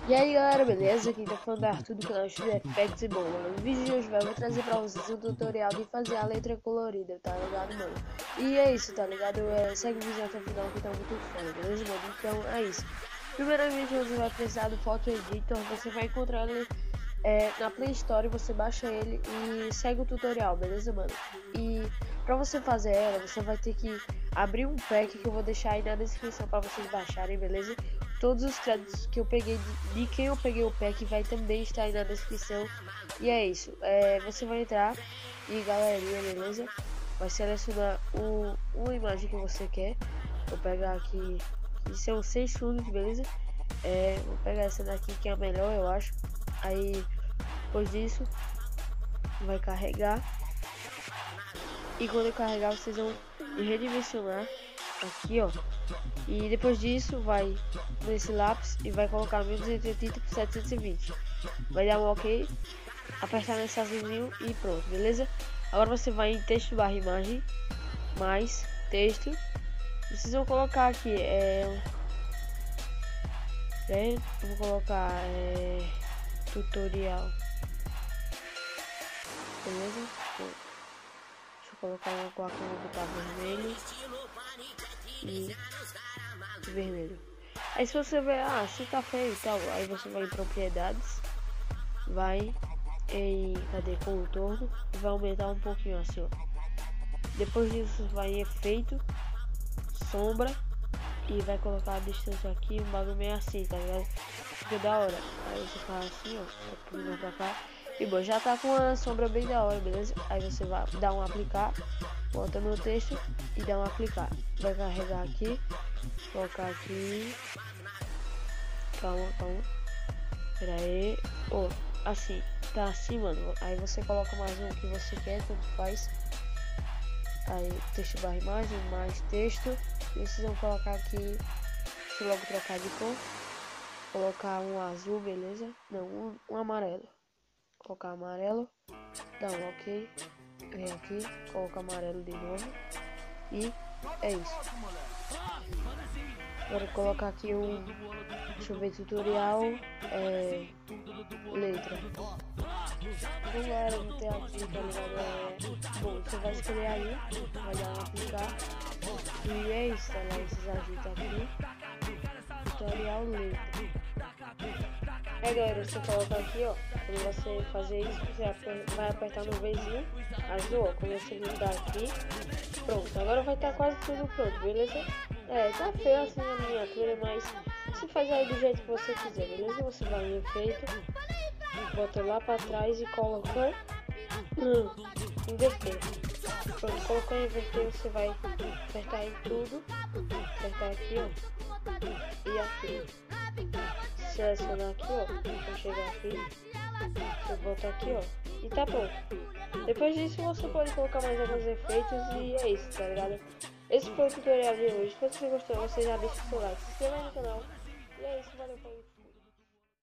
E aí galera, beleza? Aqui tá falando Arthur do canal Studio Effects. E bom, no vídeo de hoje eu vou trazer pra vocês um tutorial de fazer a letra colorida, tá ligado, mano? E é isso, tá ligado? Segue o vídeo até o final que tá muito foda, beleza, mano? Então é isso. Primeiramente você vai precisar do Photo Editor, você vai encontrar ele na Play Store, você baixa ele e segue o tutorial, beleza, mano? E pra você fazer ela, você vai ter que abrir um pack que eu vou deixar aí na descrição pra vocês baixarem, beleza? Todos os créditos que eu peguei de quem eu peguei o pack vai também estar aí na descrição. E é isso, você vai entrar e galerinha, beleza? Vai selecionar uma imagem que você quer. Vou pegar aqui, que são 6 fundos, beleza? Vou pegar essa daqui que é a melhor, eu acho. Aí depois disso vai carregar, e quando eu carregar vocês vão redimensionar aqui, ó. E depois disso vai nesse lápis e vai colocar 1280 por 720. Vai dar um ok, apertar nesse azulzinho e pronto, beleza? Agora você vai em texto barra imagem, mais texto. Vocês vão colocar aqui, vou colocar tutorial, beleza? Deixa eu colocar uma cor que eu vou botar vermelho e vermelho. Aí se você ver, se tá feio e tal, aí você vai em propriedades, vai em contorno e vai aumentar um pouquinho assim, ó. Depois disso vai em efeito, sombra, e vai colocar a distância aqui, um bagulho meio assim, tá ligado? Fica da hora. Aí você faz assim, ó, puxando pra cá. E bom, já tá com a sombra bem da hora, beleza? Aí você vai dar um aplicar, volta no texto e dá um aplicar. Vai carregar aqui, colocar aqui. Calma. Pera aí. Assim, tá assim, mano. Aí você coloca mais um que você quer, tanto faz. Aí texto barra imagem, mais texto. E vocês vão colocar aqui, deixa eu logo trocar de cor. Colocar um azul, beleza? Não, um amarelo. Colocar amarelo, dá um ok, vem aqui, coloca amarelo de novo e é isso. Agora colocar aqui deixa eu ver, tutorial, letra. Então galera, vou ter aqui, tá ligado? Bom, você vai escolher aí, vai dar um aplicar e é isso, tá lá, esses ajeitos aqui, tutorial letra. Galera, você coloca aqui, ó, quando você fazer isso, você vai apertar no Vzinho azul, ó, quando você ligar aqui, pronto, agora vai estar quase tudo pronto, beleza? Tá feio assim a miniatura, mas você faz aí do jeito que você quiser, beleza? Você vai em efeito, bota lá pra trás e coloca inverter. Pronto, colocou em inverter, você vai apertar em tudo, apertar aqui, ó, e aqui. Selecionar aqui, ó, vou chegar aqui, eu botar aqui, ó, e tá pronto. Depois disso você pode colocar mais alguns efeitos e é isso, tá ligado? Esse foi o tutorial de hoje. Se você gostou, você já deixa o seu like, se inscreva no canal. E é isso, valeu,